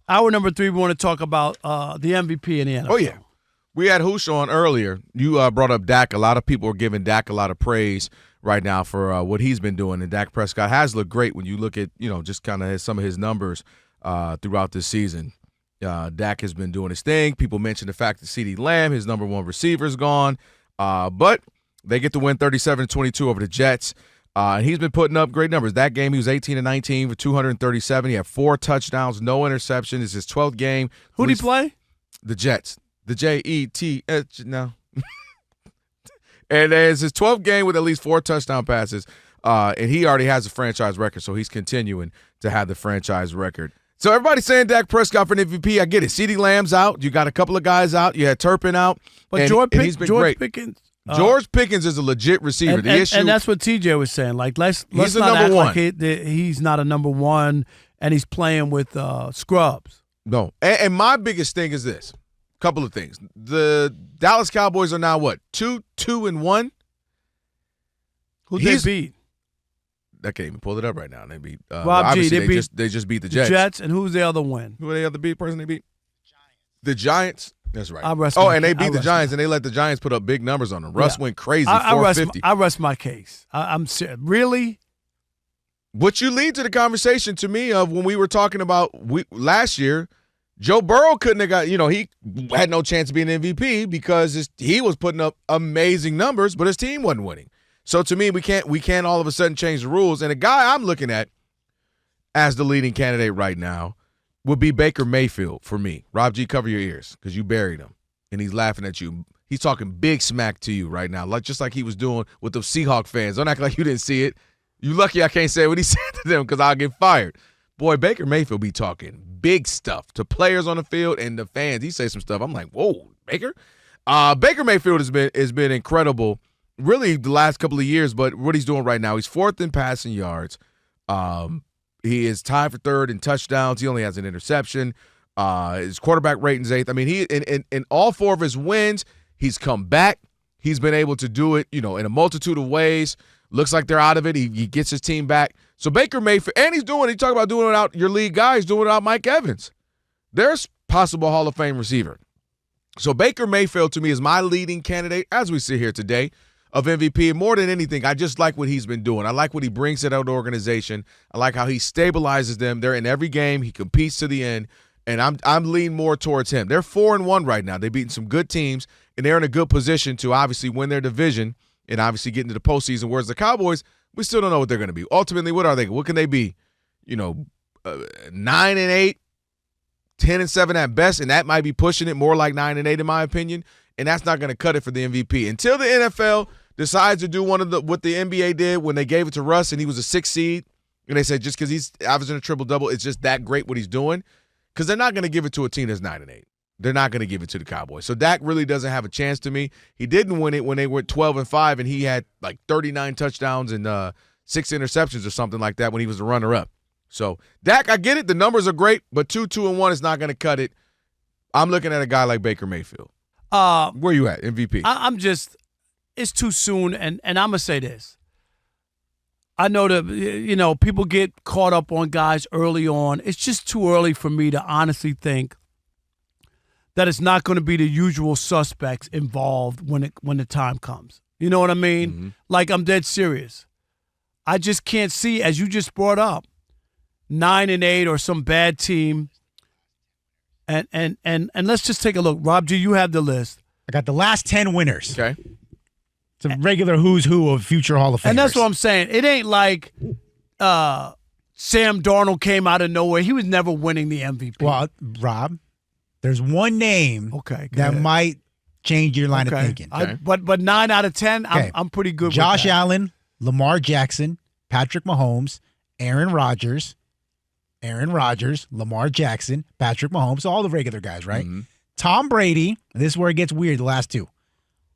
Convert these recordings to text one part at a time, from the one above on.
Hour number 3, we want to talk about the MVP in the NFL. Oh, yeah. We had Hoosh on earlier. You brought up Dak. A lot of people are giving Dak a lot of praise right now for what he's been doing, and Dak Prescott has looked great when you look at, just kind of some of his numbers throughout this season. Dak has been doing his thing. People mentioned the fact that CeeDee Lamb, his number one receiver, is gone. But they get to win 37-22 over the Jets. And he's been putting up great numbers. That game, he was 18-19 for 237. He had 4 touchdowns, no interception. It's his 12th game. Who did he play? The Jets. The Jets. No. And it's his 12th game with at least 4 touchdown passes. And he already has a franchise record, so he's continuing to have the franchise record. So everybody's saying Dak Prescott for an MVP. I get it. CeeDee Lamb's out. You got a couple of guys out. You had Turpin out. But George Pickens. George Pickens is a legit receiver. And that's what TJ was saying. Like, let's he's not number act one. like he's not a number one, and he's playing with scrubs. No. And my biggest thing is this. Couple of things. The Dallas Cowboys are now what? 2-1? Who they beat? I can't even pull it up right now. They beat Rob G. They just beat the Jets. The Jets, and who's the other win? Who are the other person they beat? The Giants. That's right. And they beat the Giants, and they let the Giants put up big numbers on them. Russ went crazy, 450. I rest my case. I'm serious. Really? What you lead to the conversation to me of when we were talking about last year, Joe Burrow couldn't have got, he had no chance of being MVP because he was putting up amazing numbers, but his team wasn't winning. So to me, we can't all of a sudden change the rules. And the guy I'm looking at as the leading candidate right now would be Baker Mayfield for me. Rob G, cover your ears because you buried him, and he's laughing at you. He's talking big smack to you right now, just like he was doing with the Seahawk fans. Don't act like you didn't see it. You lucky I can't say what he said to them because I'll get fired. Boy, Baker Mayfield be talking big stuff to players on the field and the fans. He says some stuff. I'm like, whoa, Baker? Baker Mayfield has been incredible really the last couple of years, but what he's doing right now, he's 4th in passing yards. He is tied for 3rd in touchdowns. He only has an interception. His quarterback rating's 8th. I mean, he in all 4 of his wins, he's come back. He's been able to do it, in a multitude of ways. Looks like they're out of it. He gets his team back. So Baker Mayfield, and he talk about doing it without your lead guy, he's doing it without Mike Evans. There's possible Hall of Fame receiver. So Baker Mayfield, to me, is my leading candidate, as we sit here today, of MVP. And more than anything, I just like what he's been doing. I like what he brings to that organization. I like how he stabilizes them. They're in every game. He competes to the end. And I'm leaning more towards him. They're 4-1 right now. They've beaten some good teams, and they're in a good position to obviously win their division and obviously get into the postseason. Whereas the Cowboys, we still don't know what they're going to be. Ultimately, what are they? What can they be? 9-8, 10-7 at best, and that might be pushing it more like 9-8 in my opinion. And that's not going to cut it for the MVP until the NFL decides to do what the NBA did when they gave it to Russ and he was a 6th seed, and they said just because he's averaging a triple-double, it's just that great what he's doing. Because they're not going to give it to a team that's 9-8. They're not going to give it to the Cowboys. So Dak really doesn't have a chance to me. He didn't win it when they went 12-5, and he had like 39 touchdowns and 6 interceptions or something like that when he was the runner-up. So Dak, I get it. The numbers are great, but 2-1 is not going to cut it. I'm looking at a guy like Baker Mayfield. Where you at, MVP? It's too soon, and I'm going to say this. I know that, people get caught up on guys early on. It's just too early for me to honestly think that it's not going to be the usual suspects involved when the time comes. You know what I mean? Mm-hmm. Like, I'm dead serious. I just can't see, as you just brought up, 9-8 or some bad team. And let's just take a look. Rob G, you have the list. I got the last 10 winners. Okay. It's a regular who's who of future Hall of Famers. And that's what I'm saying. It ain't like Sam Darnold came out of nowhere. He was never winning the MVP. Well, Rob, there's one name that might change your line of thinking. But 9 out of 10, I'm pretty good with that. Josh Allen, Lamar Jackson, Patrick Mahomes, Aaron Rodgers, Lamar Jackson, Patrick Mahomes, all the regular guys, right? Mm-hmm. Tom Brady, this is where it gets weird, the last 2.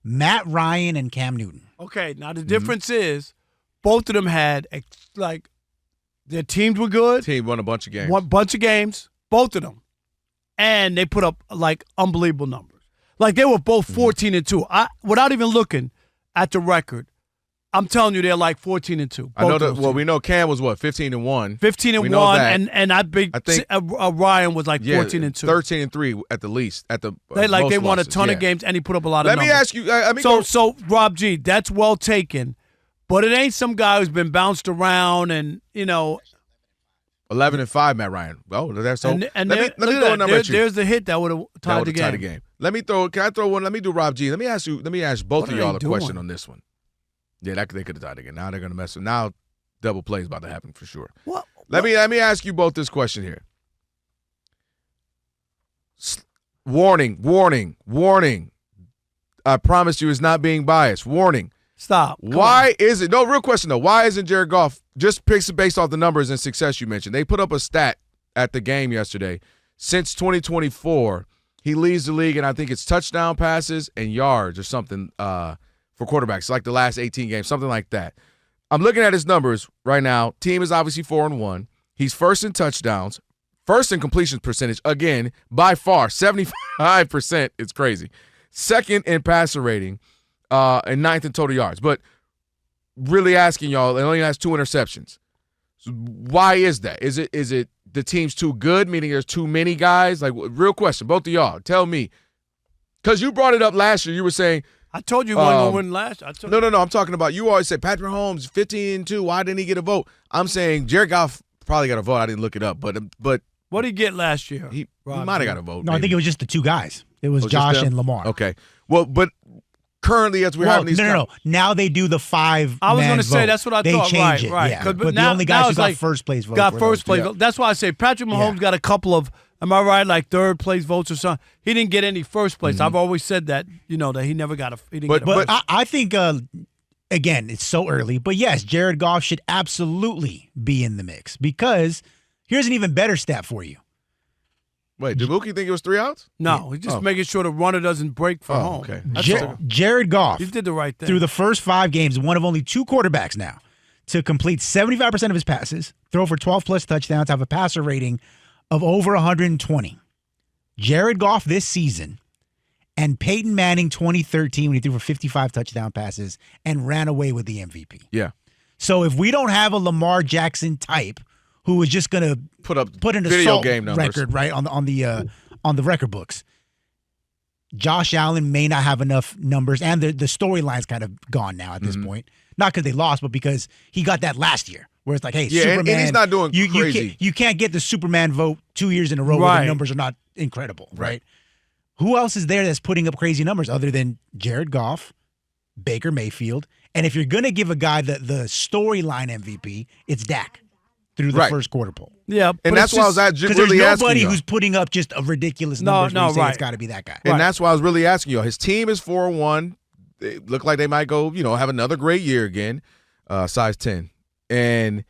Matt Ryan and Cam Newton. Okay, now the difference is both of them had, their teams were good. Team won a bunch of games. Won a bunch of games, both of them. And they put up, unbelievable numbers. Like, they were both 14-2. Without even looking at the record, I'm telling you, they're like 14-2. I know that. Well, we know Cam was what 15-1. 15-1, and I think Ryan was like 14-2. 13-3 at the least. At the they won a ton of games, and he put up a lot of numbers. Let me ask you. So Rob G, that's well taken, but it ain't some guy who's been bounced around and 11-5, Matt Ryan. Oh, that's so. And let me throw a number at you. There's the hit that would have tied the game. Can I throw one? Let me do Rob G. Let me ask both of y'all a question on this one. Yeah, they could have tied again. Now they're gonna mess with. Now double play is about to happen for sure. What? Let me ask you both this question here. Warning. I promise you, it's not being biased. Warning. Stop. Why is it? No, real question though. Why isn't Jared Goff just based off the numbers and success you mentioned? They put up a stat at the game yesterday. Since 2024, he leads the league, and I think it's touchdown passes and yards or something. For quarterbacks, like the last 18 games, something like that. I'm looking at his numbers right now. Team is obviously 4-1. He's first in touchdowns, first in completion percentage, again, by far, 75%. It's crazy. Second in passer rating, and ninth in total yards. But really asking y'all, it only has 2 interceptions. So why is that? Is it the team's too good, meaning there's too many guys? Like, real question, both of y'all, tell me. Because you brought it up last year. You were saying, I told you he wasn't going to win last. No. I'm talking about, you always say Patrick Mahomes 15-2. Why didn't he get a vote? I'm saying Jared Goff probably got a vote. I didn't look it up, but what did he get last year? He might have got a vote. No, maybe. I think it was just the 2 guys. It was Josh and Lamar. Okay. Well, but currently as we're having these no. Now they do the 5. I was going to say that's what I thought. They change it. Right. Yeah. But the only guys who got first place vote. Got first place vote. That's why I say Patrick Mahomes got a couple of. Am I right? Like third place votes or something. He didn't get any first place. I've always said that. That he never got a. He didn't get a but I think again, it's so early. But yes, Jared Goff should absolutely be in the mix because here's an even better stat for you. Wait, did Mookie think it was 3 outs? No, he's just making sure the runner doesn't break for home. Okay. Jared Goff. He did the right thing through the first 5 games. One of only 2 quarterbacks now to complete 75% of his passes, throw for 12+ touchdowns, have a passer rating of over 120. Jared Goff this season and Peyton Manning 2013 when he threw for 55 touchdown passes and ran away with the MVP. Yeah. So if we don't have a Lamar Jackson type who is just going to put in a video game record right on the record books, Josh Allen may not have enough numbers, and the storyline's kind of gone now at this point. Not because they lost, but because he got that last year. Where it's like, hey, Superman. And he's not doing crazy. You can't get the Superman vote 2 years in a row where the numbers are not incredible, right? Who else is there that's putting up crazy numbers other than Jared Goff, Baker Mayfield? And if you're going to give a guy the storyline MVP, it's Dak through the first quarter poll. Yeah. And that's why I was really asking you. Because there's nobody who's putting up just a ridiculous numbers where you say it's got to be that guy. And that's why I was really asking you. His team is 4-1. They look like they might go, have another great year again, size 10. And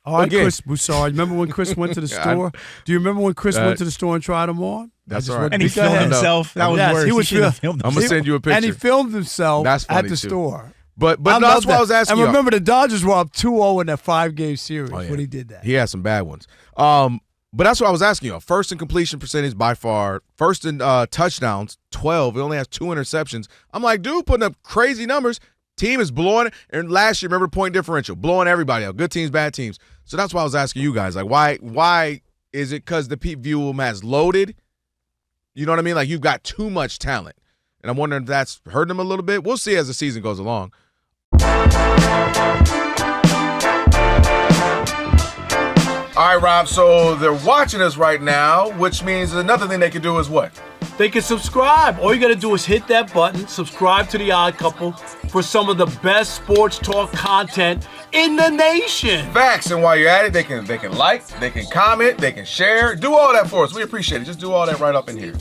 Chris Broussard. Remember when Chris went to the store? Do you remember when Chris went to the store and tried them on? That's all right. And he filmed himself. That was worse. He was I'm going to send you a picture. And he filmed himself at the too. store. But that's why I was asking you. And remember, the Dodgers were up 2-0 in that 5-game series when he did that. He had some bad ones. But that's what I was asking you. First in completion percentage by far. First in touchdowns, 12. He only has 2 interceptions. I'm like, dude, putting up crazy numbers. Team is blowing it. And last year, remember, point differential, blowing everybody out. Good teams, bad teams. So that's why I was asking you guys, like, why is it because the Pete View has loaded? You know what I mean? Like, you've got too much talent. And I'm wondering if that's hurting them a little bit. We'll see as the season goes along. All right, Rob, so they're watching us right now, which means another thing they can do is what? They can subscribe. All you got to do is hit that button, subscribe to The Odd Couple for some of the best sports talk content in the nation. Facts. And while you're at it, they can like, they can comment, they can share. Do all that for us. We appreciate it. Just do all that right up in here.